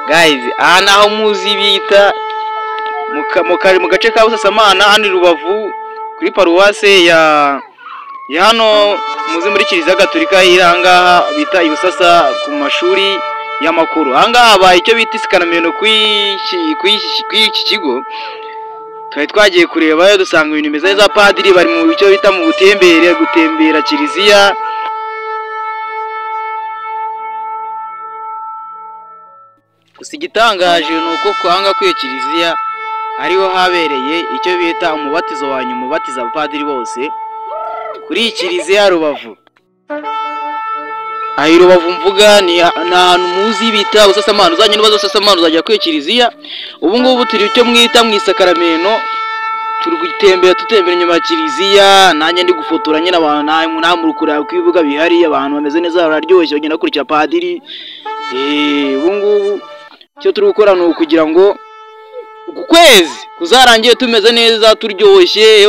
guys, aha naho muzi bita mu gace ka Busasamana hano Rubavu kuri paruwase ya hano muzi muri Kiliziya Gatolika irangaha bita Ibusasa ku mashuri y'amakuru. Ahangaha habaye icyo bita isikaramento kw'iki kigo. Twari twagiye kureba dusanga ibintu bimeze neza, padiri bari mu bice bita mu butembere, gutembera Kiliziya. Gusa igitangaje nuko kwanga kwiyo Kiliziya ariho habereye icyo bita umubatizo wa nyuma, umubatiza abapadiri bose kuri Kiliziya Rubavu. Ahi Rubavu mvuga ni ahantu muzi bita Busasamana. Uzanye nibazo Busasamana uzajya kwiyo Kiliziya. Ubu ngubu turi icyo mwita mu isakaramento, turi gutembera inyuma ya Kiliziya. Nanjye ndi gufotora nyine abantu nta muri kureba kwivuga bihari, abantu bameze neza bararyoshye bagenda kurikira padiri. Ubu ngubu cyo turi gukora ni ukugira ngo uku kwezi kuzarangiye tumeze neza turyoshye.